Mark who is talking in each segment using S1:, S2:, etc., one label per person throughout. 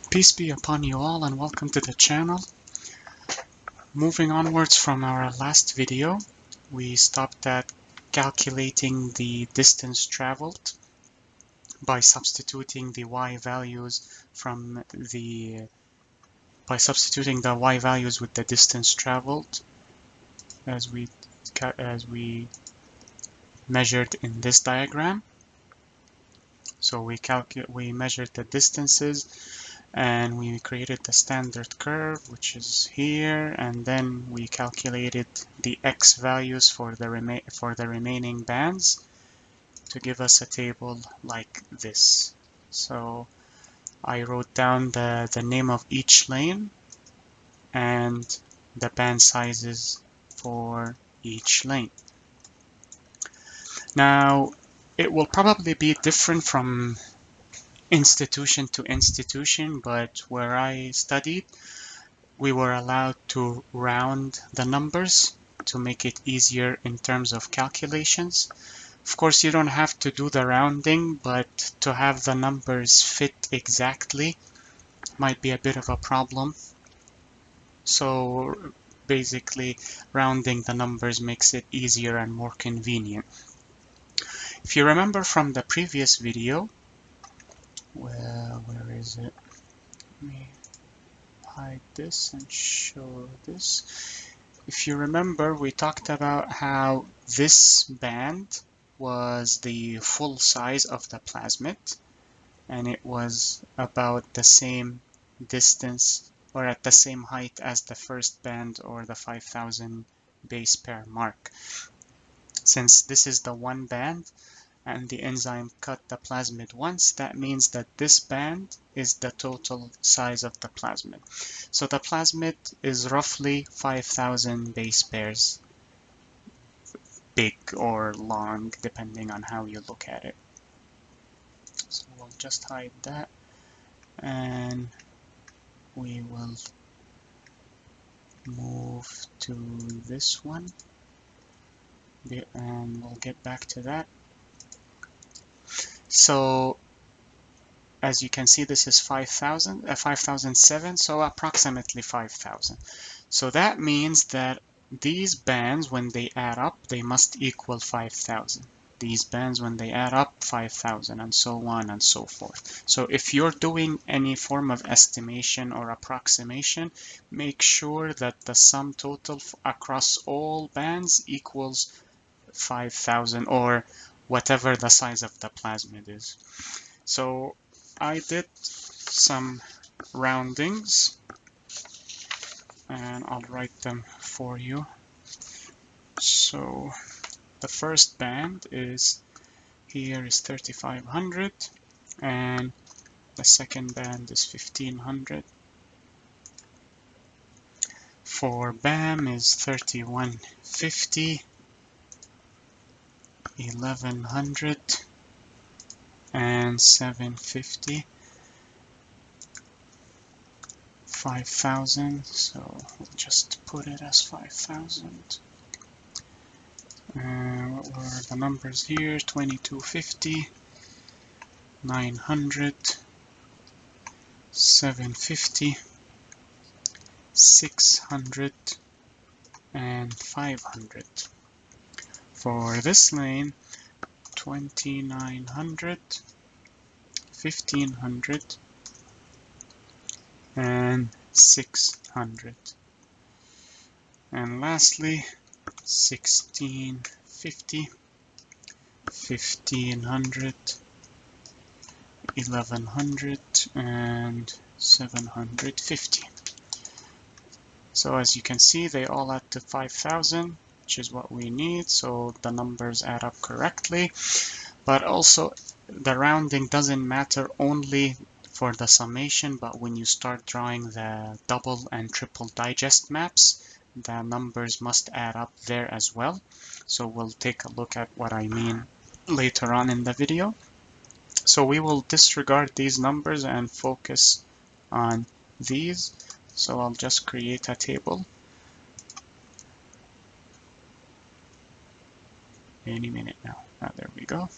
S1: Peace be upon you all and welcome to the channel. Moving onwards from our last video, we stopped at calculating the distance traveled by substituting the y values with the distance traveled as we measured in this diagram. So we measured the distances and we created the standard curve, which is here, and then we calculated the x values for the remaining bands to give us a table like this. So I wrote down the name of each lane and the band sizes for each lane. Now, it will probably be different from institution to institution, but where I studied, we were allowed to round the numbers to make it easier in terms of calculations. Of course, you don't have to do the rounding, but to have the numbers fit exactly might be a bit of a problem. So basically, rounding the numbers makes it easier and more convenient. If you remember from the previous video, well, where is it? Let me hide this and show this. If you remember, we talked about how this band was the full size of the plasmid, and it was about the same distance or at the same height as the first band or the 5,000 base pair mark. Since this is the one band and the enzyme cut the plasmid once, that means that this band is the total size of the plasmid. So the plasmid is roughly 5,000 base pairs big or long, depending on how you look at it. So we'll just hide that, and we will move to this one, and we'll get back to that. So as you can see, this is 5,007, so approximately 5,000. So that means that these bands, when they add up, they must equal 5,000. These bands, when they add up, 5,000, and so on and so forth. So if you're doing any form of estimation or approximation, make sure that the sum total across all bands equals 5,000 or whatever the size of the plasmid is. So I did some roundings and I'll write them for you. So the first band is here is 3,500 and the second band is 1,500. For BAM is 3,150, 1,100 and 750. 5,000, so we'll just put it as 5,000. What were the numbers here? 2,250, 900, 750, 600, and 500. For this lane, 2,900, 1,500, and 600. And lastly, 1,650, 1,500, 1,100, and 750. So as you can see, they all add to 5,000, which is what we need, so the numbers add up correctly. But also, the rounding doesn't matter only for the summation, but when you start drawing the double and triple digest maps, the numbers must add up there as well. So we'll take a look at what I mean later on in the video. So we will disregard these numbers and focus on these. So I'll just create a table. Any minute now. There we go.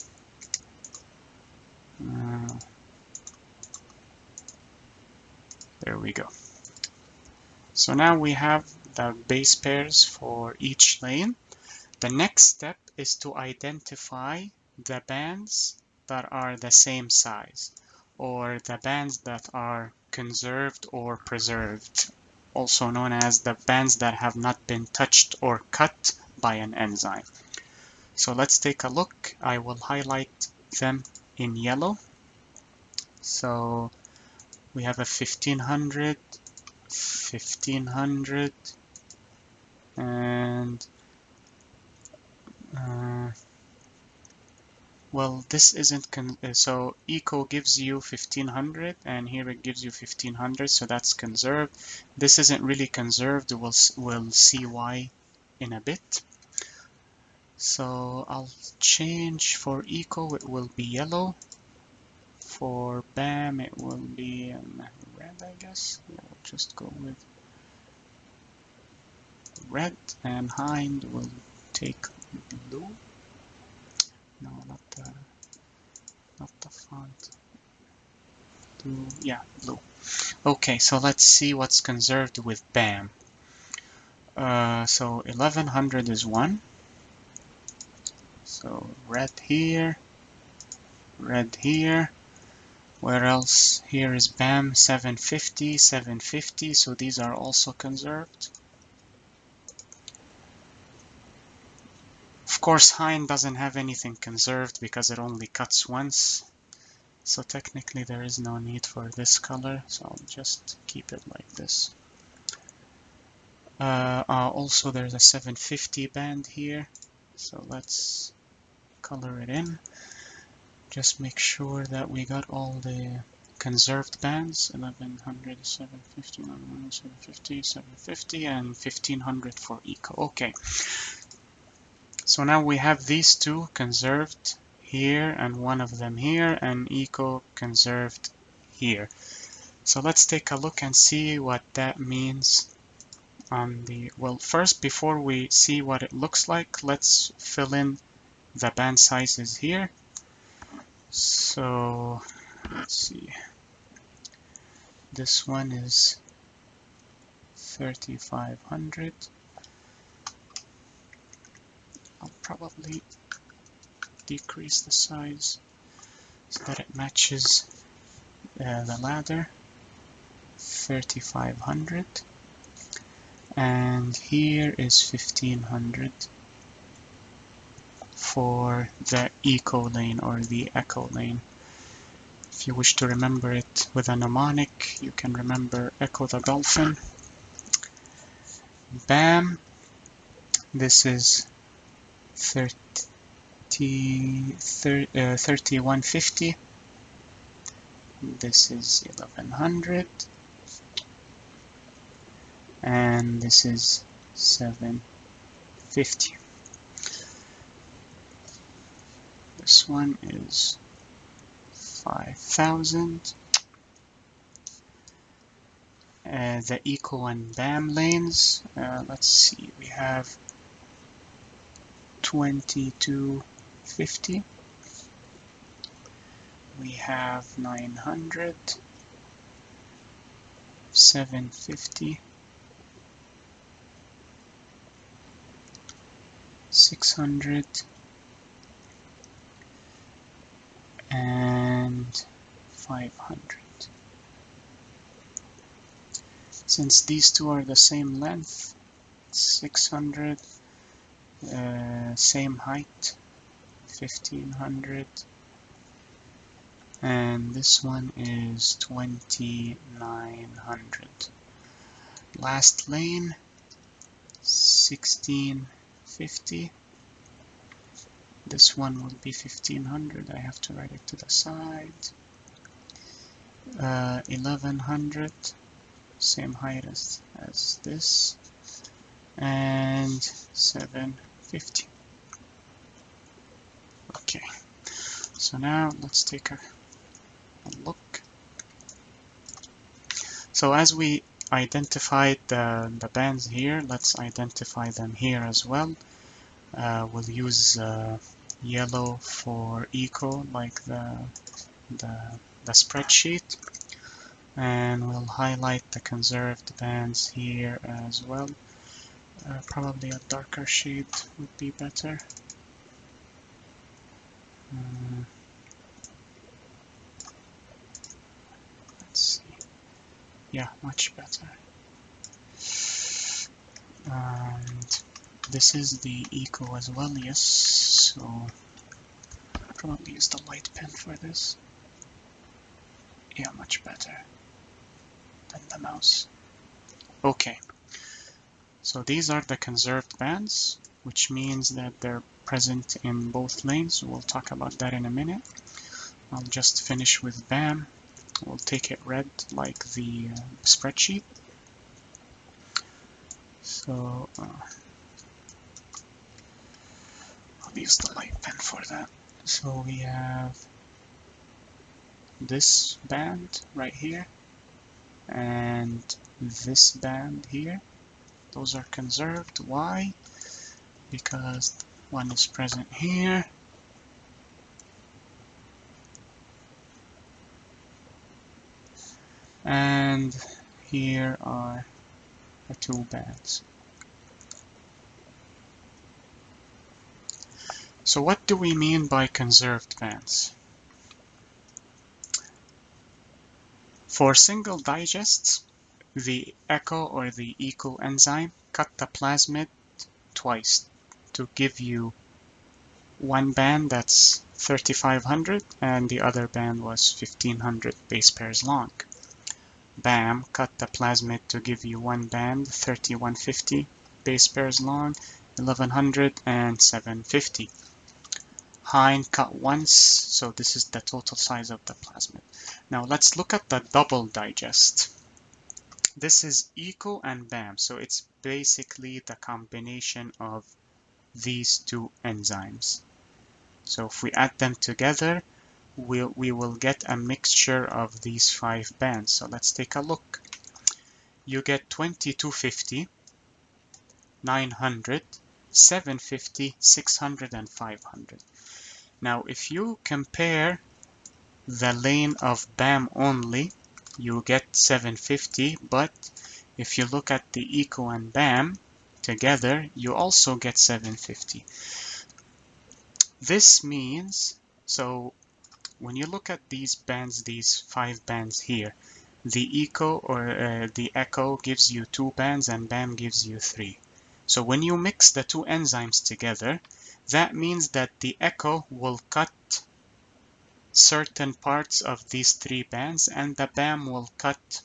S1: There we go. So now we have the base pairs for each lane. The next step is to identify the bands that are the same size, or the bands that are conserved or preserved, also known as the bands that have not been touched or cut by an enzyme. So let's take a look. I will highlight them in yellow. So we have a 1500, 1500, and well, this isn't so eco gives you 1500, and here it gives you 1500, so that's conserved. This isn't really conserved. We'll see why in a bit. So I'll change for eco, it will be yellow. For BAM, it will be red, I guess. Yeah, we'll just go with red, and Hind will take blue. No, not the font. Blue, yeah, blue. Okay, so let's see what's conserved with BAM. So 1100 is 1. So red here, red here. Where else? Here is BAM 750, 750. So these are also conserved. Of course, Hind doesn't have anything conserved because it only cuts once. So technically there is no need for this color, so I'll just keep it like this. Also there's a 750 band here, so let's color it in. Just make sure that we got all the conserved bands. 1100, 750, 750, 750, and 1500 for eco. Okay. So now we have these two conserved here and one of them here, and eco conserved here. So let's take a look and see what that means on the, well, first before we see what it looks like, let's fill in the band sizes here. So let's see, this one is 3500. I'll probably decrease the size so that it matches the ladder. 3500, and here is 1500 for the eco lane or the echo lane. If you wish to remember it with a mnemonic, you can remember Echo the Dolphin. BAM, this is 3150. This is 1100. And this is 750. This one is 5000. The eco and BAM lanes, let's see, we have 2250. We have 900, 750, 600, and 500. Since these two are the same length, 600, same height, 1500, and this one is 2900. Last lane, 1650. This one will be 1500. I have to write it to the side. 1100, same height as this, and 750. Okay, so now let's take a look. So as we identified the bands here, let's identify them here as well. We'll use yellow for eco, like the spreadsheet. And we'll highlight the conserved bands here as well. Probably a darker shade would be better. Let's see. Yeah, much better. And this is the eco as well, yes. So probably use the light pen for this. Yeah, much better than the mouse. Okay, so these are the conserved bands, which means that they're present in both lanes. We'll talk about that in a minute. I'll just finish with BAM. We'll take it red like the spreadsheet. So I'll use the light pen for that. So we have this band right here and this band here. Those are conserved. Why? Because one is present here and here are the two bands. So what do we mean by conserved bands? For single digests, the echo or the eco enzyme cut the plasmid twice to give you one band that's 3500 and the other band was 1500 base pairs long. BAM cut the plasmid to give you one band 3150 base pairs long, 1100 and 750. Hein cut once, so this is the total size of the plasmid. Now let's look at the double digest. This is eco and BAM, so it's basically the combination of these two enzymes. So if we add them together, we will get a mixture of these 5 bands. So let's take a look. You get 2250, 900, 750, 600, and 500. Now, if you compare the lane of BAM only, you get 750, but if you look at the eco and BAM together, you also get 750. This means, so when you look at these bands, these 5 bands here, the eco or the echo gives you 2 bands and BAM gives you 3. So when you mix the two enzymes together, that means that the echo will cut certain parts of these 3 bands and the BAM will cut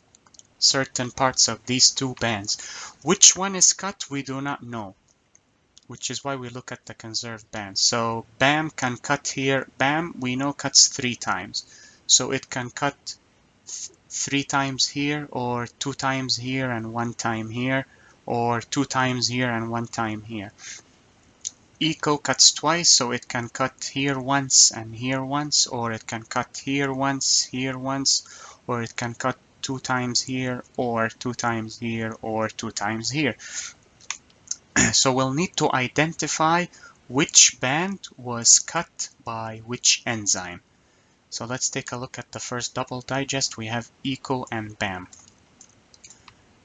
S1: certain parts of these 2 bands. Which one is cut, we do not know, which is why we look at the conserved bands. So BAM can cut here. BAM, we know, cuts 3 times. So it can cut 3 times here, or 2 times here and 1 time here, or 2 times here and 1 time here. Eco cuts twice, so it can cut here once and here once, or it can cut here once, or it can cut 2 times here, or 2 times here, or 2 times here. So we'll need to identify which band was cut by which enzyme. So let's take a look at the first double digest. We have eco and BAM.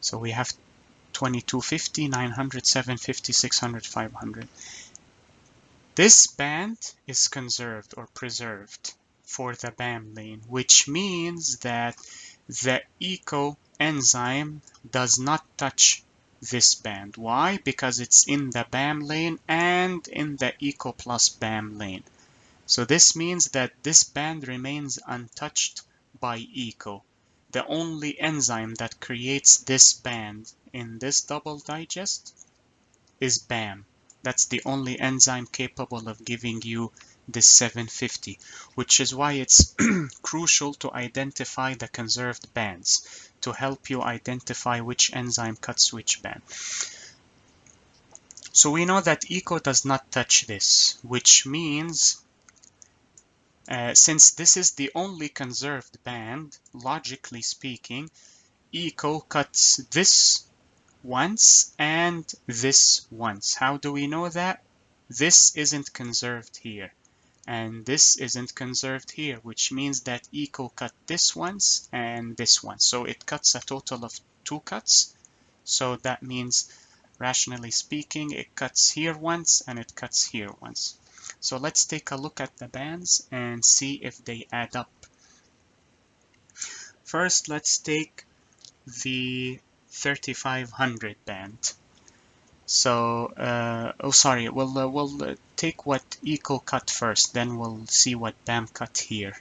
S1: So we have 2250, 900, 750, 600, 500. This band is conserved or preserved for the BAM lane, which means that the eco enzyme does not touch this band. Why? Because it's in the BAM lane and in the eco plus BAM lane. So this means that this band remains untouched by eco. The only enzyme that creates this band in this double digest is BAM. That's the only enzyme capable of giving you this 750, which is why it's crucial to identify the conserved bands to help you identify which enzyme cuts which band. So we know that eco does not touch this, which means since this is the only conserved band, logically speaking, eco cuts this once and this once. How do we know that? This isn't conserved here. and this isn't conserved here, which means that eco cut this once and this one. So it cuts a total of 2 cuts. So that means, rationally speaking, it cuts here once and it cuts here once. So let's take a look at the bands and see if they add up. First, let's take the 3500 band. So, we'll take what eco cut first, then we'll see what BAM cut here.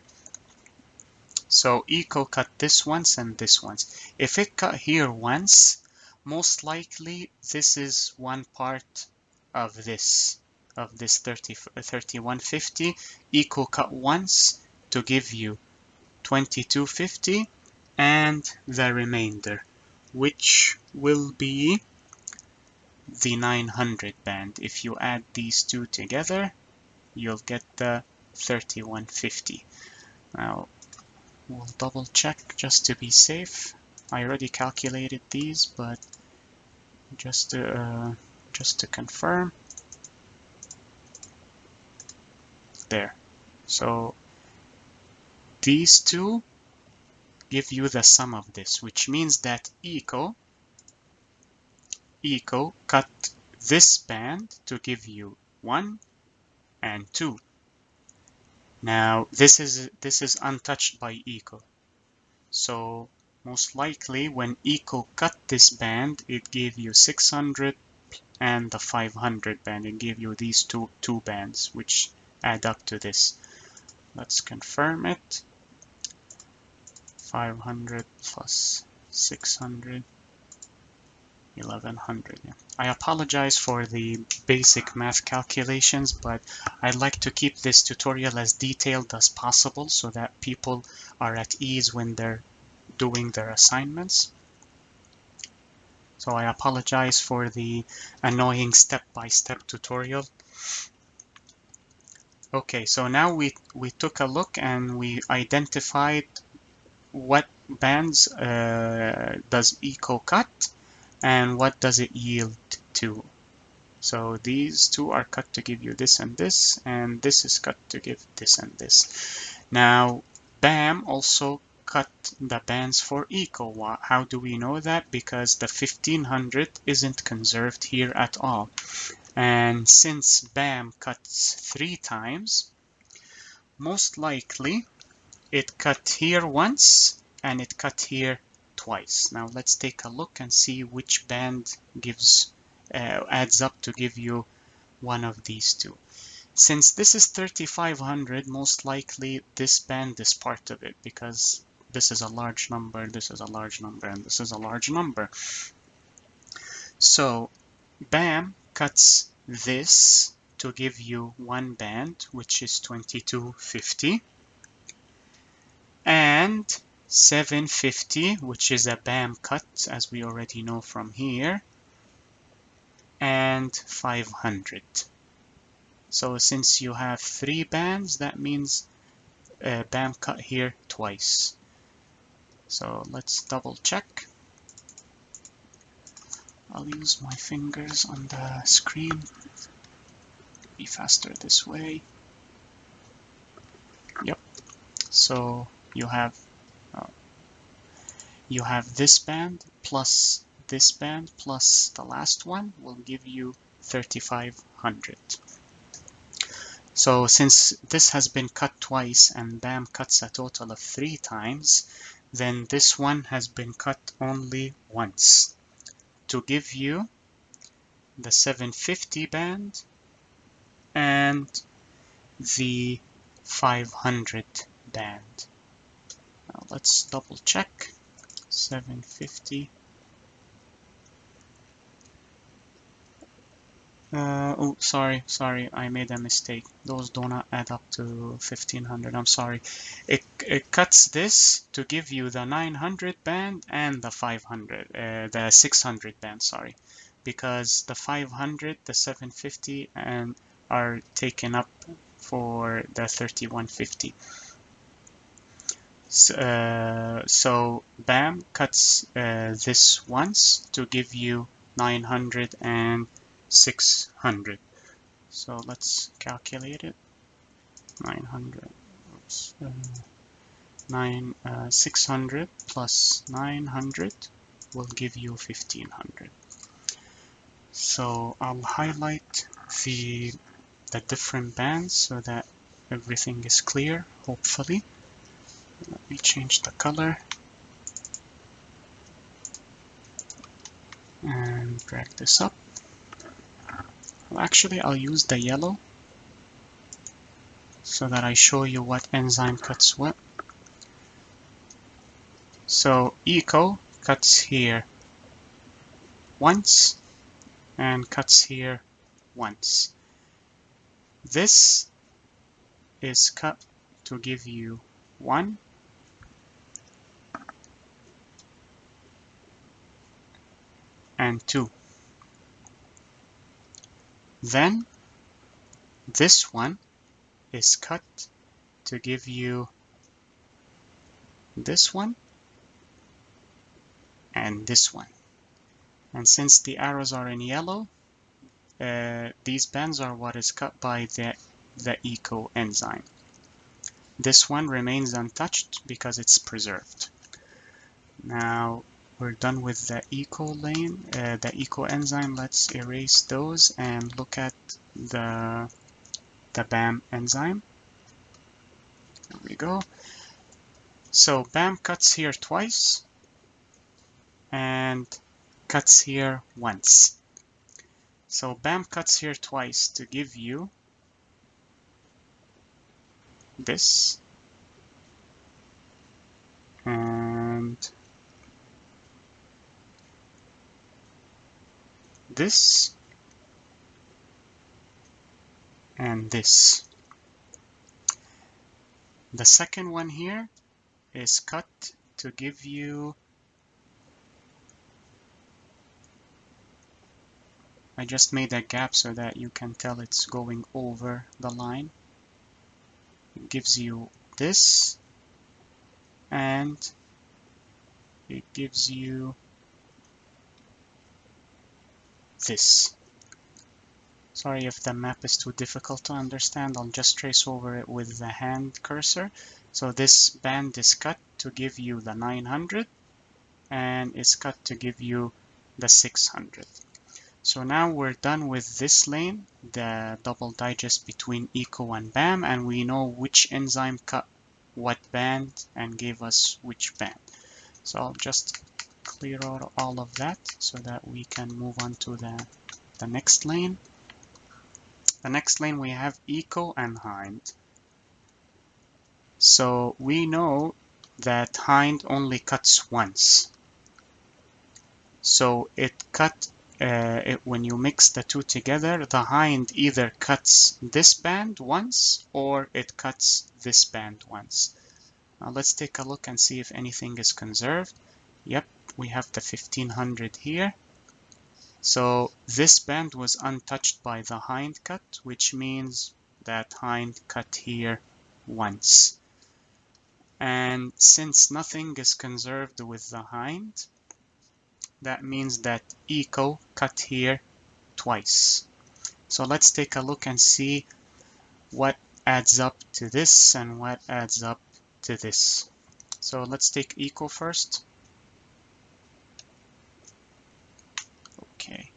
S1: So eco cut this once and this once. If it cut here once, most likely this is one part of this 3150. Eco cut once to give you 2250 and the remainder, which will be the 900 band. If you add these two together, you'll get the 3150. Now we'll double check just to be safe. I already calculated these, but just to confirm. There. So these two give you the sum of this, which means that eco cut this band to give you 1 and 2. Now this is untouched by eco. So most likely when eco cut this band, it gave you 600 and the 500 band. It gave you these two bands which add up to this. Let's confirm it. 500 plus 600, 1100. Yeah. I apologize for the basic math calculations, but I'd like to keep this tutorial as detailed as possible so that people are at ease when they're doing their assignments. So I apologize for the annoying step-by-step tutorial. Okay, so now we took a look and we identified what bands does eco cut and what does it yield to. So these two are cut to give you this and this is cut to give this and this. Now BAM also cut the bands for eco. How do we know that? Because the 1500 isn't conserved here at all. And since BAM cuts 3 times, most likely it cut here once and it cut here twice. Now let's take a look and see which band gives adds up to give you one of these two. Since this is 3500, most likely this band is part of it, because this is a large number, this is a large number, and this is a large number. So BAM cuts this to give you one band, which is 2250, and 750, which is a BAM cut, as we already know from here, and 500. So since you have 3 bands, that means BAM cut here twice. So let's double check. I'll use my fingers on the screen. Be faster this way. Yep. So you have this band plus this band plus the last one will give you 3500. So since this has been cut twice and BAM cuts a total of 3 times, then this one has been cut only once to give you the 750 band and the 500 band. Now let's double check. 750. Oh, sorry, I made a mistake. Those do not add up to 1500. I'm sorry. It cuts this to give you the 900 band and the 500, the 600 band, sorry, because the 500, the 750, and are taken up for the 3150. So BAM cuts this once to give you 900 and 600. So let's calculate it. 900. Oops. 600 plus 900 will give you 1500. So I'll highlight the different bands so that everything is clear, hopefully. Let me change the color and drag this up. Well, actually, I'll use the yellow so that I show you what enzyme cuts what. So eco cuts here once and cuts here once. This is cut to give you 1 and 2. Then this one is cut to give you this one and this one. And since the arrows are in yellow, these bands are what is cut by the eco enzyme. This one remains untouched because it's preserved. Now we're done with the eco lane, the eco enzyme. Let's erase those and look at the BAM enzyme. There we go. So BAM cuts here twice and cuts here once. So BAM cuts here twice to give you this and this and this. The second one here is cut to give you, I just made a gap so that you can tell it's going over the line. It gives you this and it gives you this. Sorry if the map is too difficult to understand. I'll just trace over it with the hand cursor. So this band is cut to give you the 900 and it's cut to give you the 600. So now we're done with this lane, the double digest between eco and BAM, and we know which enzyme cut what band and gave us which band. So I'll just clear out all of that so that we can move on to the next lane. The next lane we have eco and hind. So we know that hind only cuts once. So it cut, when you mix the two together, the hind either cuts this band once or it cuts this band once. Now let's take a look and see if anything is conserved. Yep, we have the 1500 here. So this band was untouched by the hind cut, which means that hind cut here once. And since nothing is conserved with the hind, that means that eco cut here twice. So let's take a look and see what adds up to this and what adds up to this. So let's take eco first. Okay.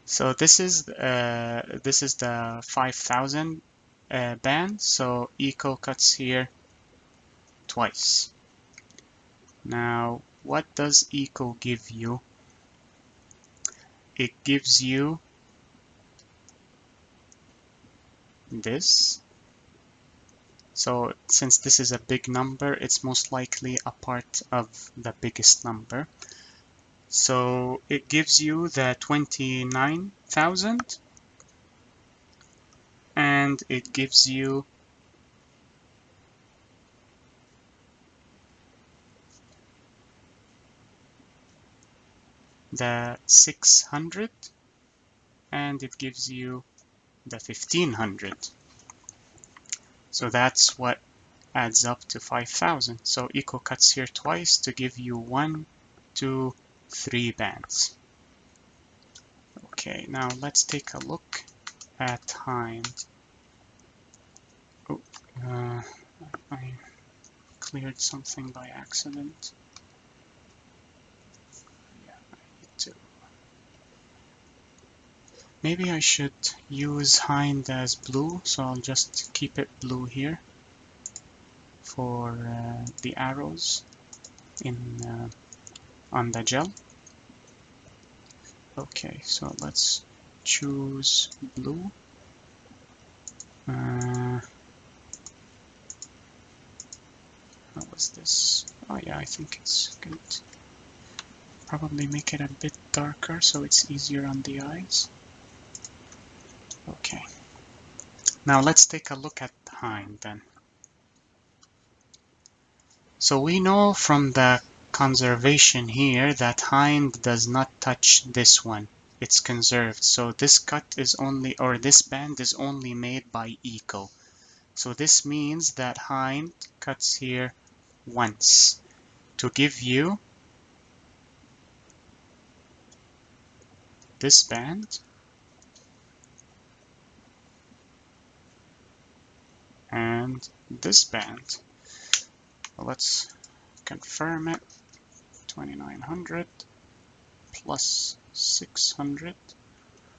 S1: So this is the 5000 band. So eco cuts here twice. Now, what does eco give you? It gives you this. So since this is a big number, it's most likely a part of the biggest number. So it gives you the 29,000 and it gives you the 600 and it gives you the 1500. So that's what adds up to 5000. So eco cuts here twice to give you 1, 2, 3 bands. Okay, now let's take a look at hind. Oh, I cleared something by accident. Yeah, I need to. Maybe I should use hind as blue, so I'll just keep it blue here for the arrows in on the gel. Okay, so let's choose blue. How was this? Oh yeah, I think it's good. Probably make it a bit darker so it's easier on the eyes. Okay. Now let's take a look at hind then. So we know from the conservation here that hind does not touch this one. It's conserved. So this cut is only, or this band is only made by eco. So this means that hind cuts here once to give you this band and this band. Let's confirm it. 2900 plus 600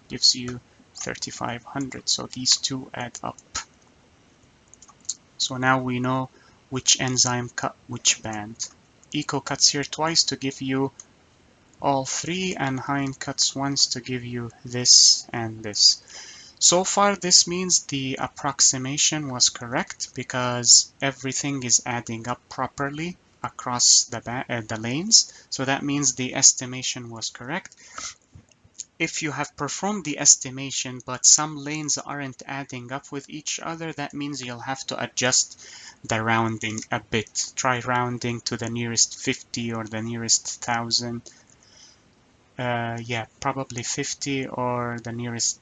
S1: gives you 3500. So these two add up. So now we know which enzyme cut which band. Eco cuts here twice to give you all three, and hind cuts once to give you this and this. So far this means the approximation was correct because everything is adding up properly across the lanes. So that means the estimation was correct. If you have performed the estimation but some lanes aren't adding up with each other, that means you'll have to adjust the rounding a bit. Try rounding to the nearest 50 or the nearest 1000. Yeah, probably 50 or the nearest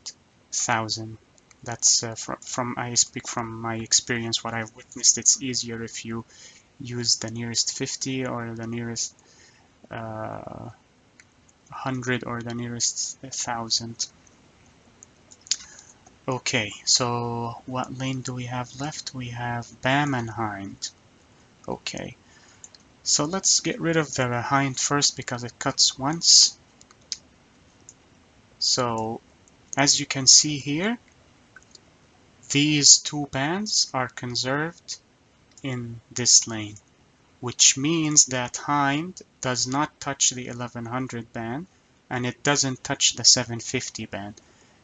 S1: 1000. That's from I speak from my experience, what I've witnessed. It's easier if you use the nearest 50 or the nearest 100 or the nearest 1000. Okay, so what lane do we have left? We have BAM and hind. Okay, so let's get rid of the hind first because it cuts once. So as you can see here, these two bands are conserved in this lane, which means that hind does not touch the 1100 band and it doesn't touch the 750 band.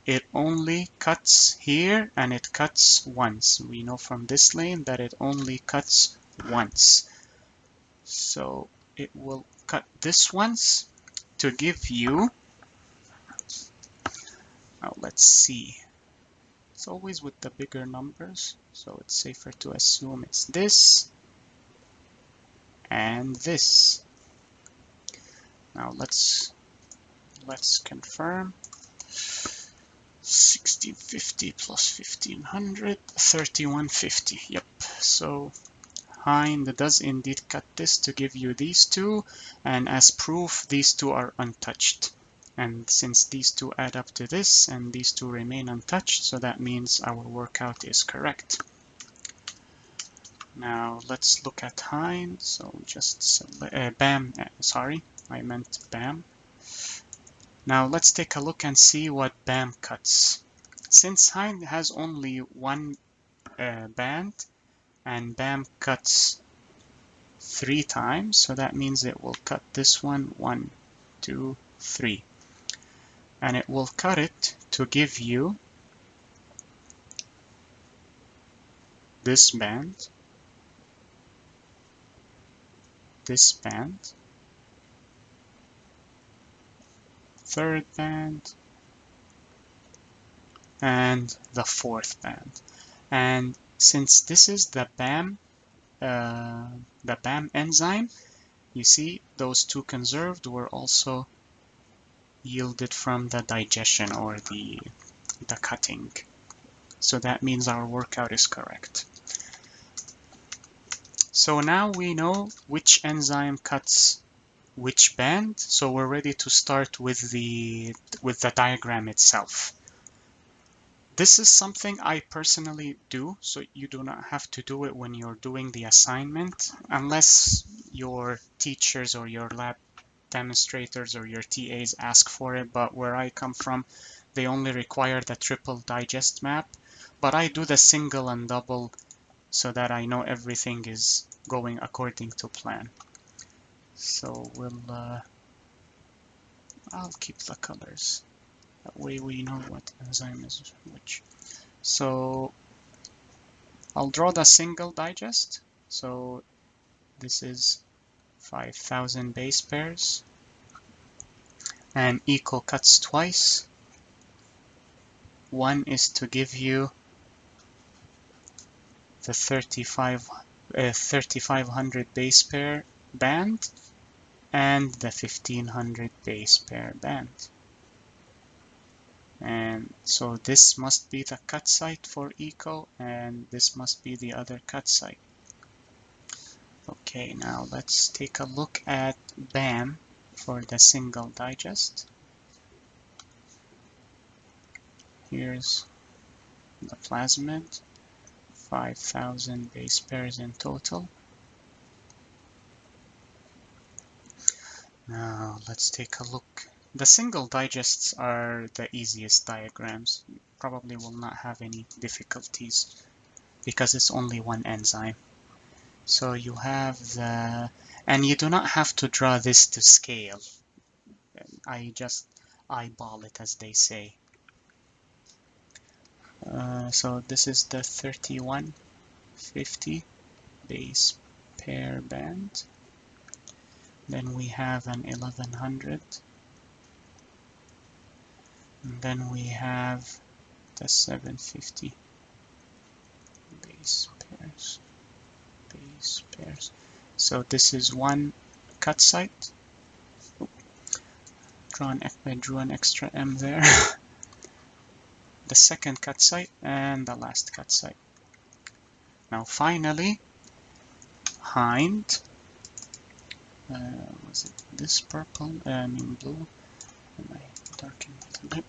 S1: It only cuts here and it cuts once. We know from this lane that it only cuts once. So it will cut this once to give you, now let's see, it's always with the bigger numbers, so it's safer to assume it's this and this. Now let's confirm. 1650 plus 1500, 3150. Yep. So hind does indeed cut this to give you these two, and as proof, these two are untouched. And since these two add up to this and these two remain untouched, so that means our workout is correct. Now let's look at hind. So just BAM, sorry, I meant BAM. Now let's take a look and see what BAM cuts. Since hind has only one band and BAM cuts 3 times, so that means it will cut this one 1, 2, 3, and it will cut it to give you this band, this band, third band, and the fourth band. And since this is the BAM enzyme, you see those two conserved were also yielded from the digestion or the cutting. So that means our workout is correct. So now we know which enzyme cuts which band, so we're ready to start with the diagram itself. This is something I personally do, so you do not have to do it when you're doing the assignment, unless your teachers or your lab demonstrators or your TAs ask for it. But where I come from, they only require the triple digest map, but I do the single and double so that I know everything is going according to plan. So I'll keep the colors. That way we know what enzyme is which. So I'll draw the single digest. So this is 5,000 base pairs. And eco cuts twice. One is to give you the 3,500 base pair band and the 1,500 base pair band. And so this must be the cut site for eco, and this must be the other cut site. Okay, now let's take a look at BAM for the single digest. Here's the plasmid, 5,000 base pairs in total. Now let's take a look. The single digests are the easiest diagrams. You probably will not have any difficulties because it's only one enzyme. So you have and you do not have to draw this to scale. I just eyeball it, as they say. So this is the 3150 base pair band. Then we have an 1100. And then we have the 750 base pairs. So this is one cut site. I drew an extra M there. The second cut site and the last cut site. Now finally, hind. Was it this purple? I mean blue. And I darken it a bit.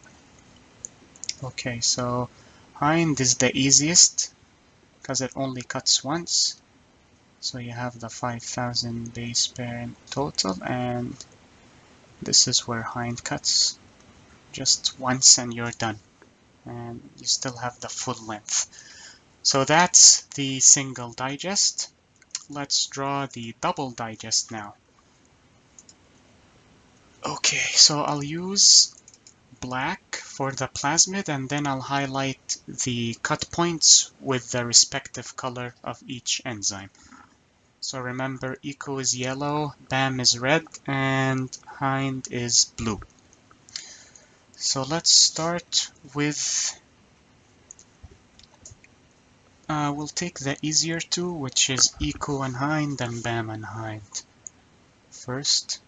S1: Okay, so hind is the easiest because it only cuts once. So you have the 5,000 base pair in total, and this is where hind cuts just once and you're done. And you still have the full length. So that's the single digest. Let's draw the double digest now. Okay, so I'll use black for the plasmid, and then I'll highlight the cut points with the respective color of each enzyme. So remember, eco is yellow, BAM is red, and hind is blue. So let's start with, we'll take the easier two, which is eco and hind, and BAM and hind first.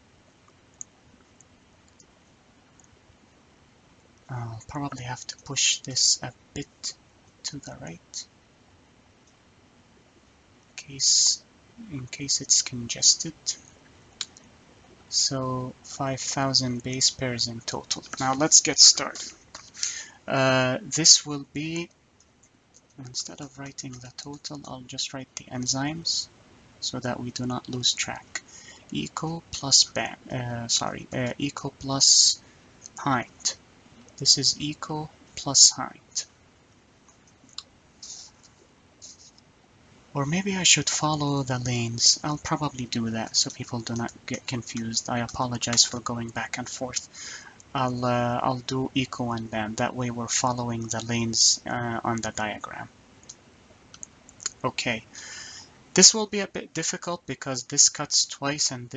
S1: I'll probably have to push this a bit to the right in case it's congested. So 5,000 base pairs in total. Now let's get started. This will be, instead of writing the total, I'll just write the enzymes so that we do not lose track. Eco plus BAM, eco plus hind. This is eco plus hind. Or maybe I should follow the lanes. I'll probably do that so people do not get confused. I apologize for going back and forth. I'll do eco and BAM. That way we're following the lanes on the diagram. Okay. This will be a bit difficult because this cuts twice and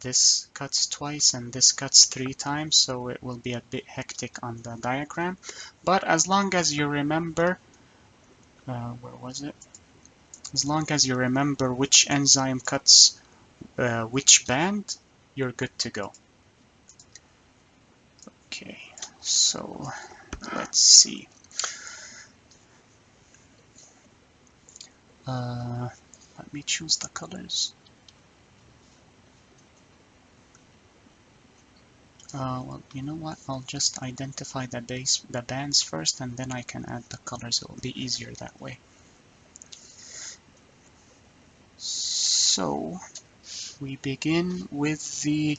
S1: this cuts twice and this cuts 3 times, so it will be a bit hectic on the diagram. But as long as you remember, where was it? As long as you remember which enzyme cuts which band, you're good to go. Okay, so let's see. Let me choose the colors. Well, you know what? I'll just identify the bands first, and then I can add the colors. It will be easier that way. So we begin with the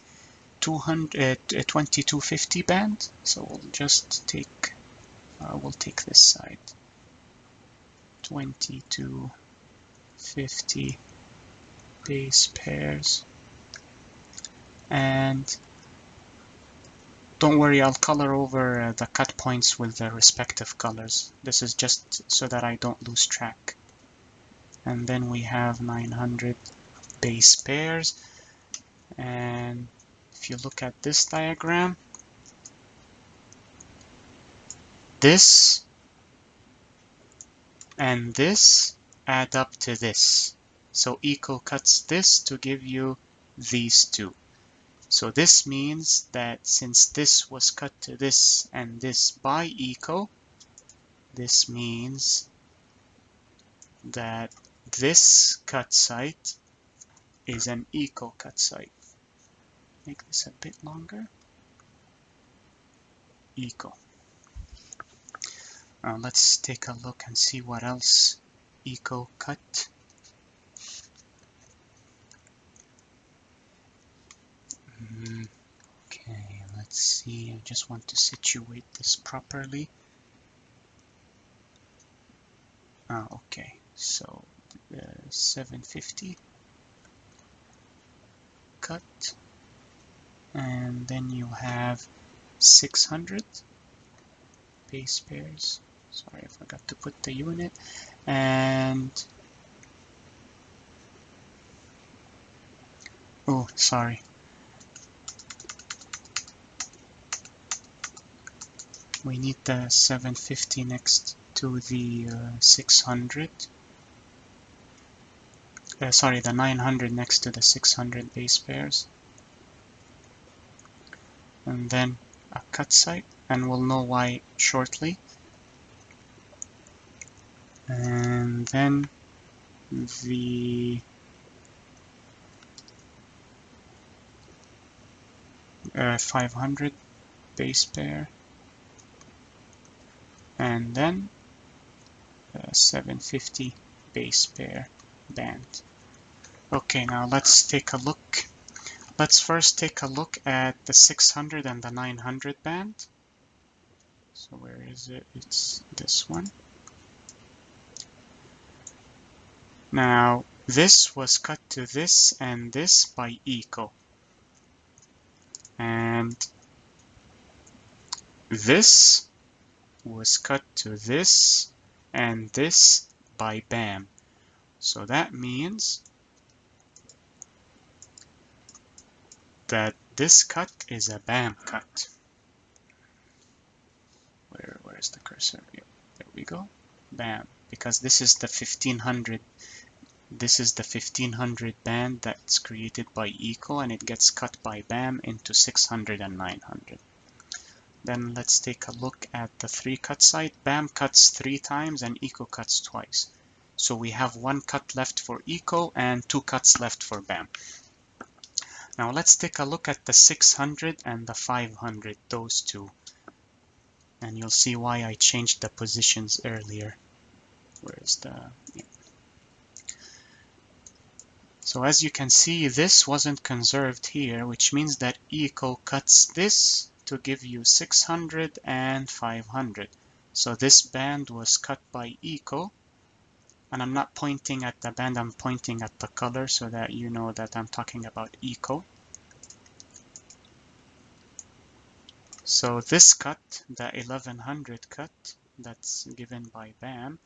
S1: 2250 band. So we'll just take we'll take this side. 2250 base pairs, and don't worry, I'll color over the cut points with the respective colors. This is just so that I don't lose track. And then we have 900 base pairs, and if you look at this diagram, this and this add up to this. So eco cuts this to give you these two. So this means that since this was cut to this and this by eco, this means that this cut site is an eco cut site. Make this a bit longer. Eco. Let's take a look and see what else eco cut. Okay, let's see. I just want to situate this properly. Okay, so 750 cut, and then you have 600 base pairs. Sorry, I forgot to put the unit. And oh, sorry. We need the 750 next to the 600. Sorry, the 900 next to the 600 base pairs. And then a cut site, and we'll know why shortly. And then the 500 base pair, and then 750 base pair band. Okay, now let's take a look. Let's first take a look at the 600 and the 900 band. So where is it? It's this one. Now this was cut to this and this by eco, and this was cut to this and this by BAM. So that means that this cut is a BAM cut. Where's the cursor? Yep, there we go. BAM. Because this is the 1500. This is the 1500 band that's created by eco, and it gets cut by BAM into 600 and 900. Then let's take a look at the 3 cut site. BAM cuts 3 times and eco cuts twice. So we have 1 cut left for eco and 2 cuts left for BAM. Now let's take a look at the 600 and the 500, those two. And you'll see why I changed the positions earlier. Where's the... Yeah. So as you can see, this wasn't conserved here, which means that eco cuts this to give you 600 and 500. So this band was cut by eco, and I'm not pointing at the band, I'm pointing at the color so that you know that I'm talking about eco. So this cut, the 1100 cut that's given by BAM,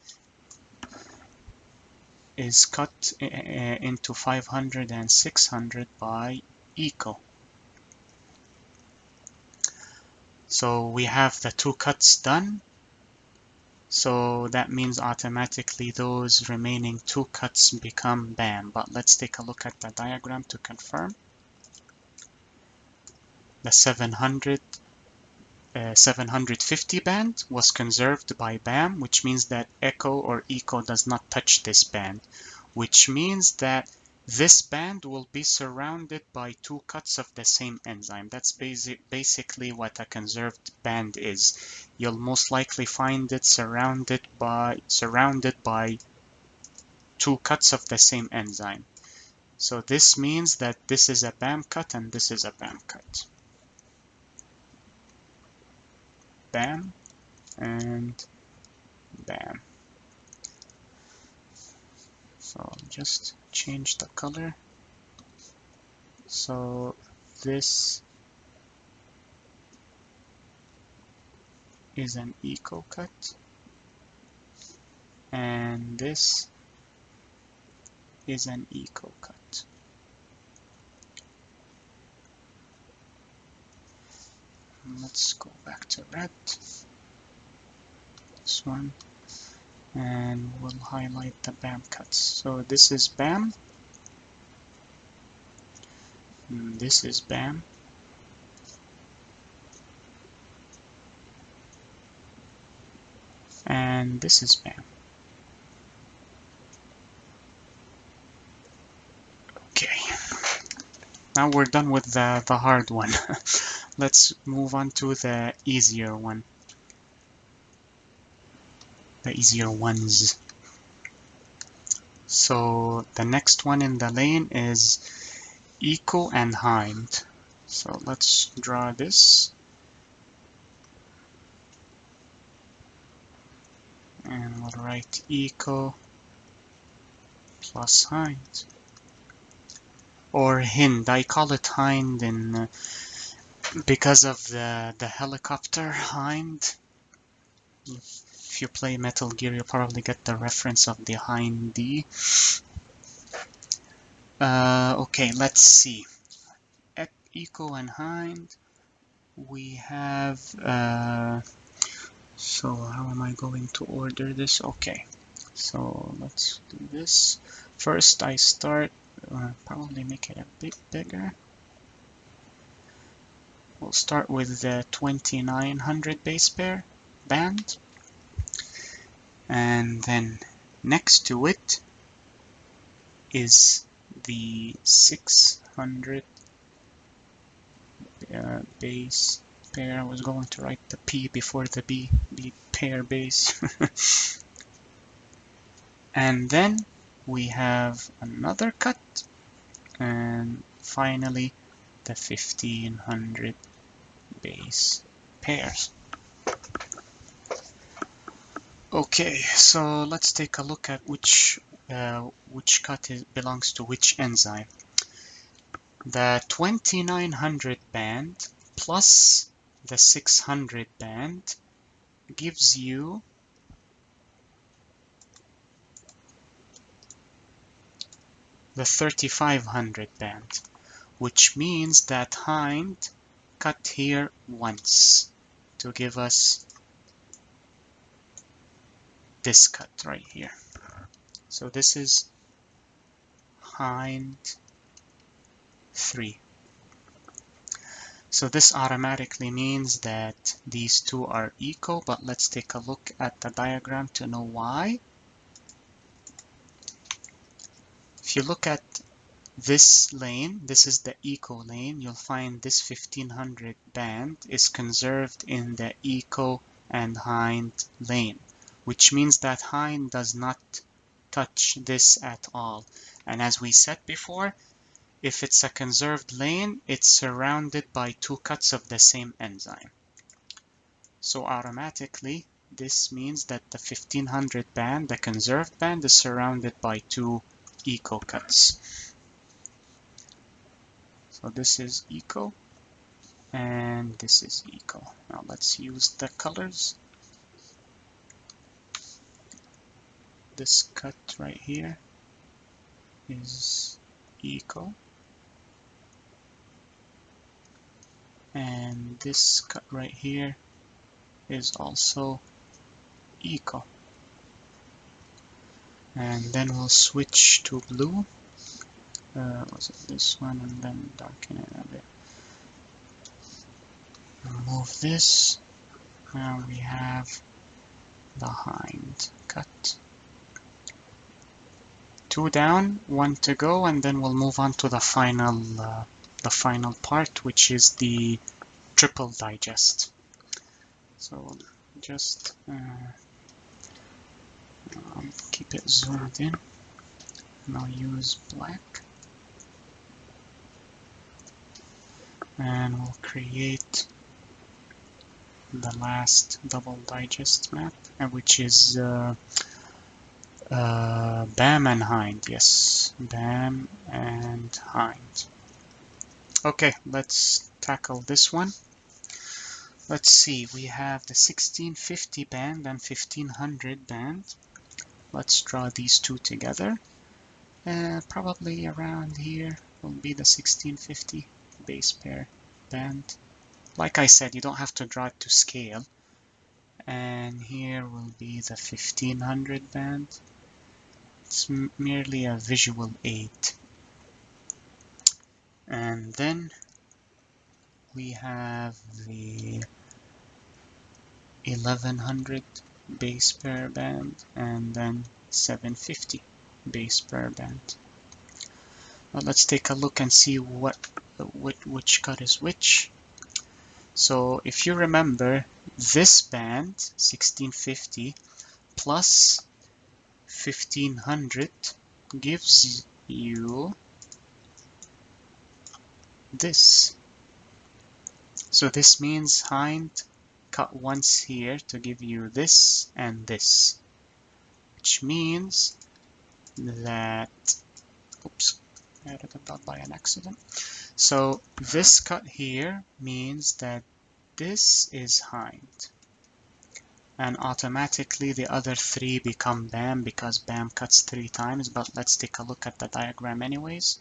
S1: is cut into 500 and 600 by eco. So we have the 2 cuts done. So that means automatically those remaining 2 cuts become BAM. But let's take a look at the diagram to confirm. The 750 band was conserved by BAM, which means that eco or eco does not touch this band, which means that This band will be surrounded by two cuts of the same enzyme. That's basically what a conserved band is. You'll most likely find it surrounded by two cuts of the same enzyme. So this means that this is a BAM cut and this is a BAM cut. BAM and BAM. So I'll just change the color. So this is an eco cut, and this is an eco cut. Let's go back to red, this one, and we'll highlight the BAM cuts. So this is BAM, and this is BAM, and this is BAM. Okay, now we're done with the hard one. Let's move on to the easier one. The easier ones. So the next one in the lane is eco and hind. So let's draw this. And we'll write eco plus hind. Or hind. I call it hind in because of the helicopter hind. If you play Metal Gear, you'll probably get the reference of the hind D. Okay, let's see. At eco and hind, we have. So how am I going to order this? Okay, so let's do this. First, I start. Probably make it a bit bigger. We'll start with the 2900 base pair band, and then next to it is the 600 base pair. I was going to write the P before the B pair base. And then we have another cut, and finally the 1500 base pairs. Okay, so let's take a look at which cut belongs to which enzyme. The 2900 band plus the 600 band gives you the 3500 band, which means that hind cut here once to give us this cut right here. So this is hind 3. So this automatically means that these two are eco, but let's take a look at the diagram to know why. If you look at this lane, this is the eco lane, you'll find this 1500 band is conserved in the eco and hind lane, which means that hind does not touch this at all. And as we said before, if it's a conserved lane, it's surrounded by two cuts of the same enzyme. So automatically, this means that the 1500 band, the conserved band, is surrounded by two eco cuts. So this is eco, and this is eco. Now let's use the colors. This cut right here is eco, and this cut right here is also eco. And then we'll switch to blue. Was it this one? And then darken it a bit. Remove this. Now we have the hind cut 2 down, 1 to go, and then we'll move on to the final part, which is the triple digest. So we'll just keep it zoomed in, and I'll use black, and we'll create the last double digest map, which is BAM and Hind. Yes, BAM and Hind. Okay, let's tackle this one. Let's see, we have the 1650 band and 1500 band. Let's draw these two together. Probably around here will be the 1650 base pair band. Like I said, you don't have to draw it to scale. And here will be the 1500 band. It's merely a visual aid. And then we have the 1100 base pair band and then 750 base pair band. Now let's take a look and see which cut is which. So if you remember, this band 1650 plus 1500 gives you this. So this means Hind cut once here to give you this and this, which means that, oops, I added a dot by an accident. So this cut here means that this is Hind, and automatically the other three become BAM because BAM cuts 3 times, but let's take a look at the diagram anyways.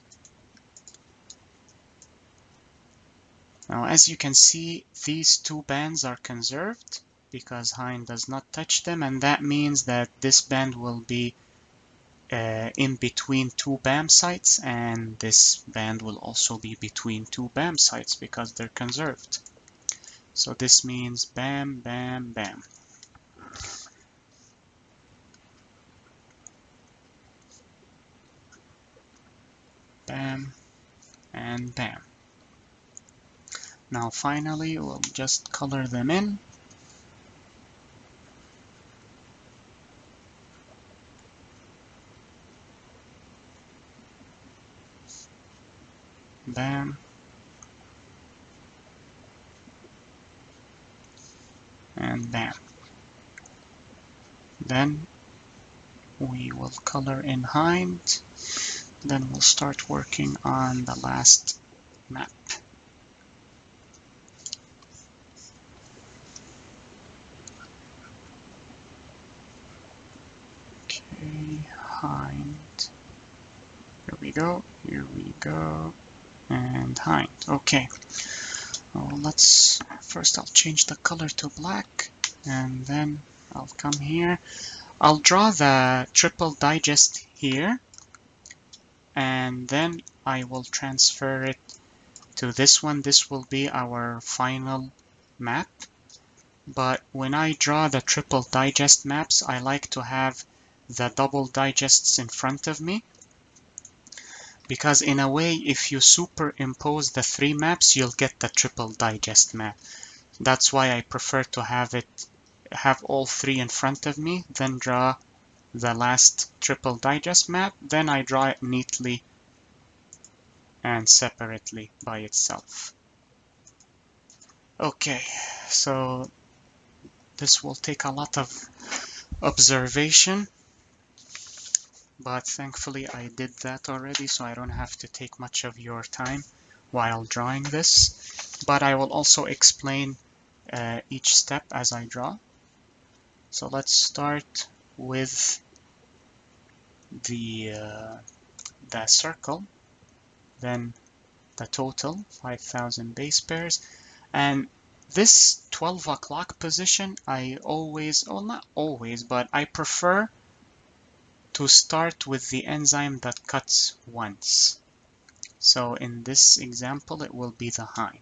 S1: Now, as you can see, these two bands are conserved because Hind does not touch them, and that means that this band will be in between 2 BAM sites, and this band will also be between 2 BAM sites because they're conserved. So this means BAM, BAM, BAM. BAM, and BAM. Now finally, we'll just color them in. BAM, and BAM. Then we will color in Hind. Then we'll start working on the last map. Okay, Hind. Here we go, and Hind. Okay. Well, first I'll change the color to black, and then I'll come here. I'll draw the triple digest here, and then I will transfer it to this one. This will be our final map. But when I draw the triple digest maps, I like to have the double digests in front of me, because in a way, if you superimpose the 3 maps, you'll get the triple digest map. That's why I prefer to have all 3 in front of me, then draw the last triple digest map, then I draw it neatly and separately by itself. Okay, so this will take a lot of observation, but thankfully I did that already, so I don't have to take much of your time while drawing this. But I will also explain each step as I draw. So let's start with the circle, then the total 5,000 base pairs, and this 12 o'clock position I always, well, not always, but I prefer to start with the enzyme that cuts once. So in this example it will be the Hind,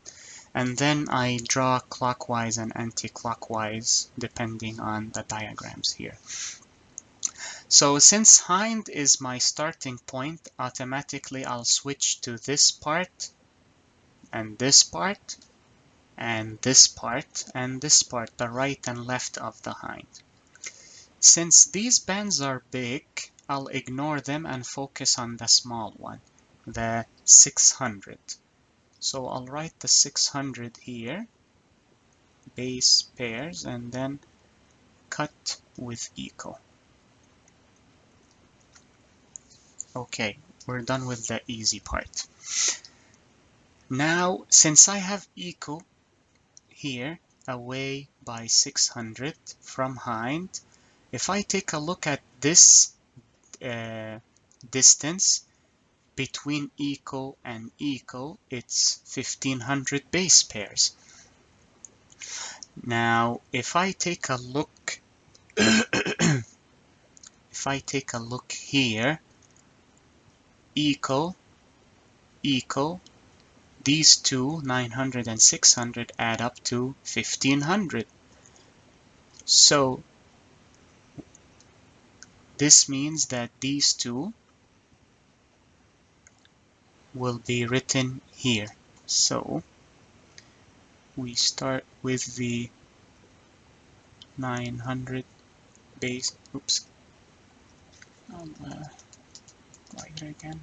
S1: and then I draw clockwise and anti-clockwise depending on the diagrams here. So since hind is my starting point, automatically I'll switch to this part, and this part, and this part, and this part, the right and left of the hind. Since these bands are big, I'll ignore them and focus on the small one, the 600. So I'll write the 600 here, base pairs, and then cut with equal. Okay, we're done with the easy part. Now, since I have equal here, away by 600 from hind, if I take a look at this distance between equal and equal, it's 1500 base pairs. Now, if I take a look, if I take a look here, equal, equal, these two, 900 and 600, add up to 1500. So this means that these two will be written here. So we start with the 900 base, oops, right again,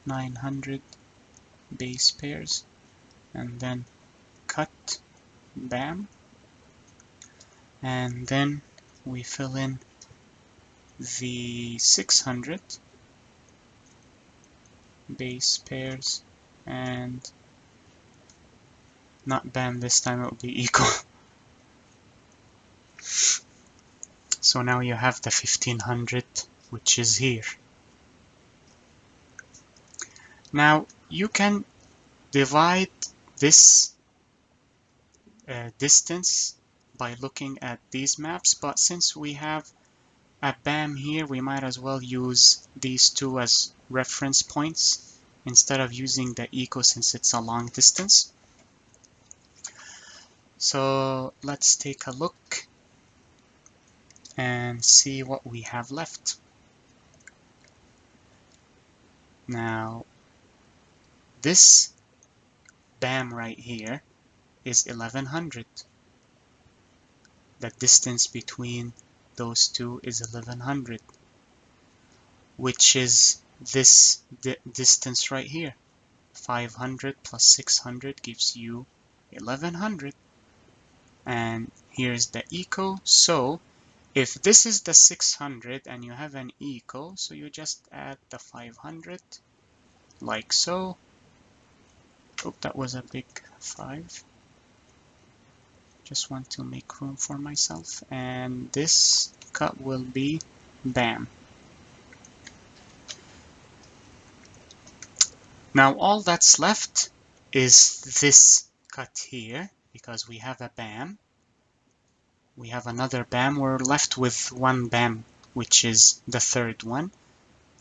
S1: 900 base pairs, and then cut, bam, and then we fill in the 600 base pairs, and not bam this time, it will be equal. So now you have the 1500, which is here. Now you can divide this distance by looking at these maps, but since we have a BAM here, we might as well use these two as reference points instead of using the equal since it's a long distance. So let's take a look and see what we have left. Now, this BAM right here is 1100. The distance between those two is 1100, which is this distance right here. 500 plus 600 gives you 1100. And here's the equal. So if this is the 600 and you have an equal, so you just add the 500 like so. Oh, that was a big 5. Just want to make room for myself. And this cut will be BAM. Now all that's left is this cut here, because we have a BAM. We have another BAM. We're left with one BAM, which is the third one,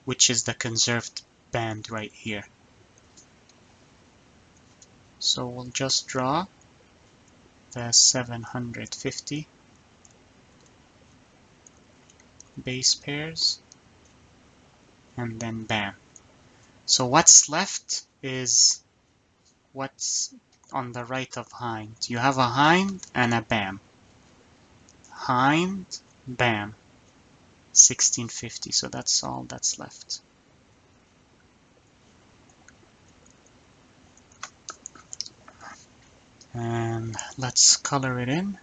S1: which is the conserved band right here. So we'll just draw the 750 base pairs, and then BAM. So what's left is what's on the right of hind. You have a hind and a BAM. Hind, BAM, 1650. So that's all that's left. And let's color it in.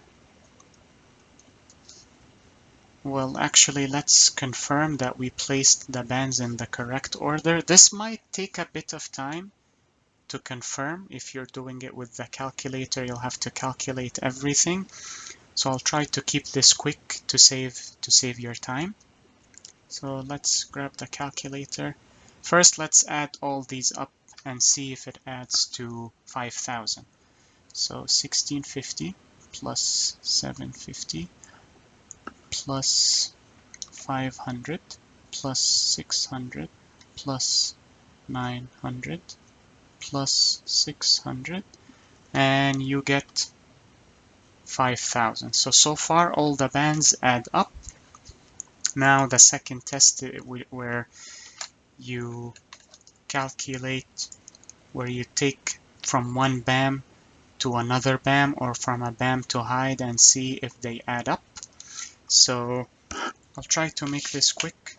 S1: Well, actually, let's confirm that we placed the bands in the correct order. This might take a bit of time to confirm. If you're doing it with the calculator, you'll have to calculate everything. So I'll try to keep this quick to save your time. So let's grab the calculator. First, let's add all these up and see if it adds to 5,000. So 1650 plus 750 plus 500 plus 600 plus 900 plus 600, and you get 5,000. So far all the bands add up. Now the second test where you calculate, where you take from one BAM to another BAM or from a BAM to hide and see if they add up. So I'll try to make this quick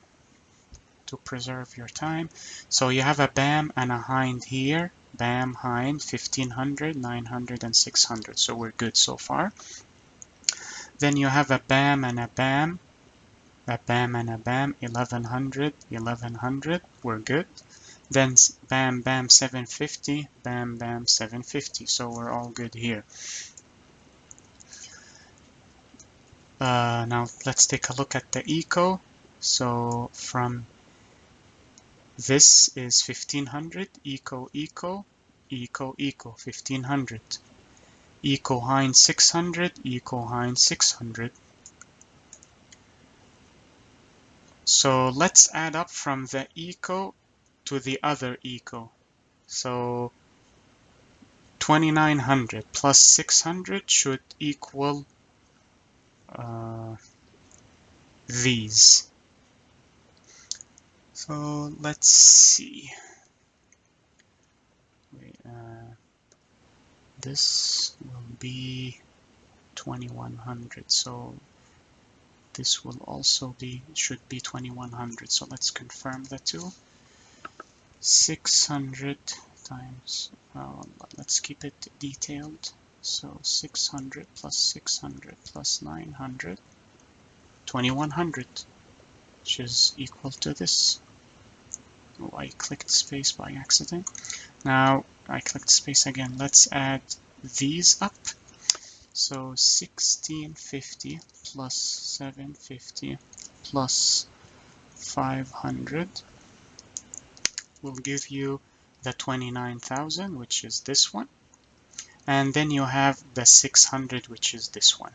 S1: to preserve your time. So you have a BAM and a hind here. BAM, hind, 1500, 900, and 600. So we're good so far. Then you have a BAM and a BAM. A BAM and a BAM, 1100, 1100. We're good. Then BAM, BAM, 750, BAM, BAM, 750. So we're all good here. Now let's take a look at the eco. So from this is 1500, eco, eco, eco, eco, 1500. Eco hind 600, eco hind 600. So let's add up from the eco to the other eco. So 2900 plus 600 should equal these. So let's see. This will be 2100. So this will also be, should be 2100. So let's confirm the two. 600 times, let's keep it detailed. So 600 plus 600 plus 900, 2100, which is equal to this. Oh, I clicked space by accident. Now I clicked space again. Let's add these up. So 1650 plus 750 plus 500 will give you the 29,000, which is this one. And then you have the 600, which is this one.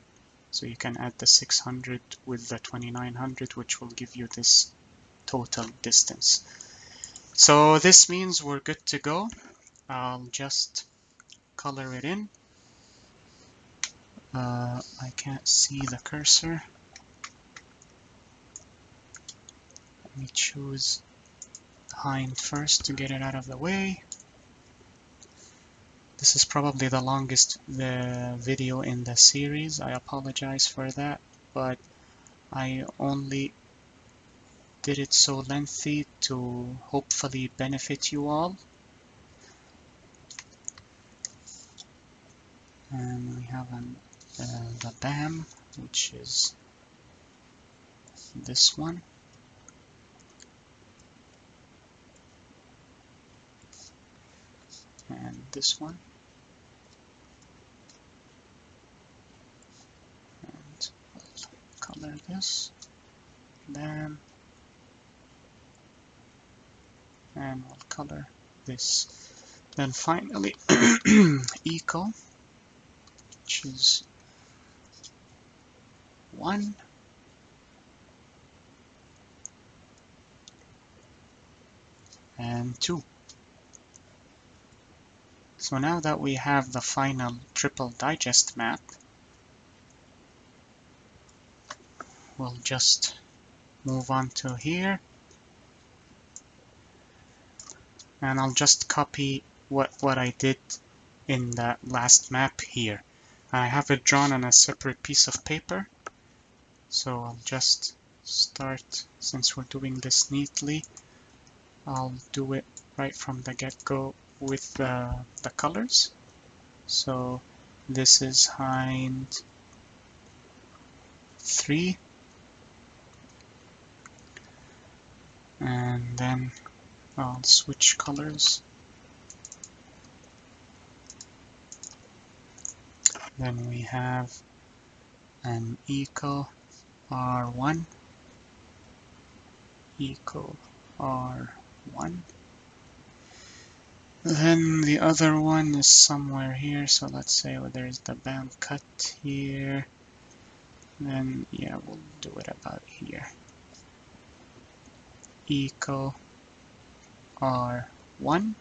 S1: So you can add the 600 with the 2900, which will give you this total distance. So this means we're good to go. I'll just color it in. I can't see the cursor. Let me choose hind first to get it out of the way. This is probably the longest video in the series. I apologize for that, but I only did it so lengthy to hopefully benefit you all. And we have the BAM, which is this one. And this one. And we'll color this. BAM. And we'll color this. Then finally, eco, which is 1. And 2. So now that we have the final triple digest map, we'll just move on to here. And I'll just copy what I did in that last map here. I have it drawn on a separate piece of paper. So I'll just start, since we're doing this neatly, I'll do it right from the get-go with the colors. So this is hind 3, and then I'll switch colors. Then we have an eco R1, eco R1. Then the other one is somewhere here, so let's say there's the BAM cut here. Then yeah, we'll do it about here. Eco R1.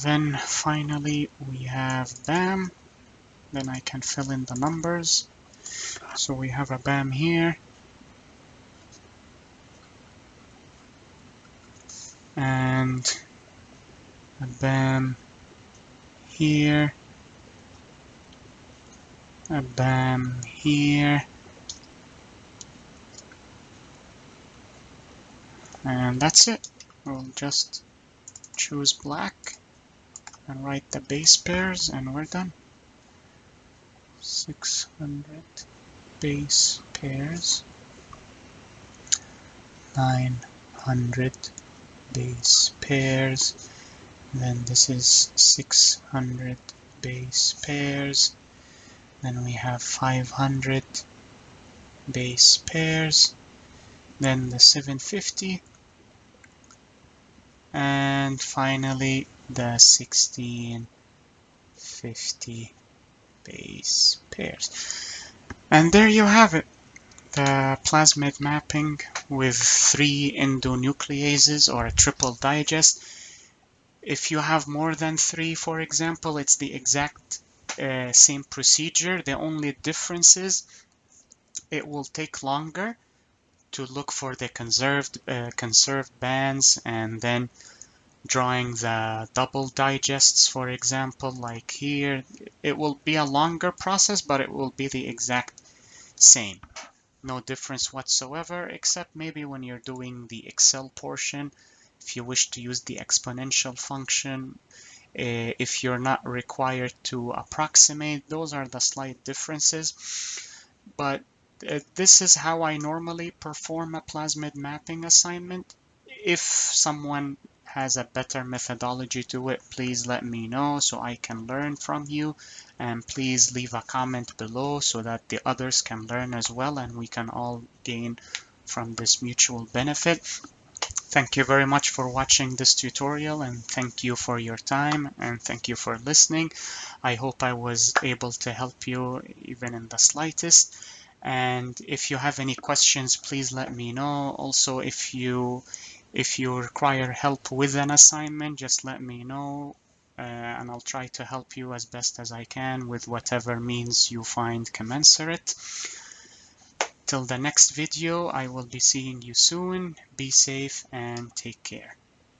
S1: Then finally we have BAM. Then I can fill in the numbers. So we have a BAM here. and a BAM here, a BAM here, and that's it. We'll just choose black and write the base pairs, and we're done. 600 base pairs, 900 base pairs, then this is 600 base pairs, then we have 500 base pairs, then the 750, and finally the 1650 base pairs. And there you have it, the plasmid mapping with 3 endonucleases or a triple digest. If you have more than 3, for example, it's the exact same procedure. The only difference is it will take longer to look for the conserved bands, and then drawing the double digests, for example, like here. It will be a longer process, but it will be the exact same. No difference whatsoever, except maybe when you're doing the Excel portion, if you wish to use the exponential function, if you're not required to approximate. Those are the slight differences. But this is how I normally perform a plasmid mapping assignment. If someone has a better methodology to it, please let me know so I can learn from you. And please leave a comment below so that the others can learn as well, and we can all gain from this mutual benefit. Thank you very much for watching this tutorial, and thank you for your time, and thank you for listening. I hope I was able to help you even in the slightest. And if you have any questions, please let me know. Also, if you require help with an assignment, just let me know, and I'll try to help you as best as I can with whatever means you find commensurate. Till the next video, I will be seeing you soon. Be safe and take care.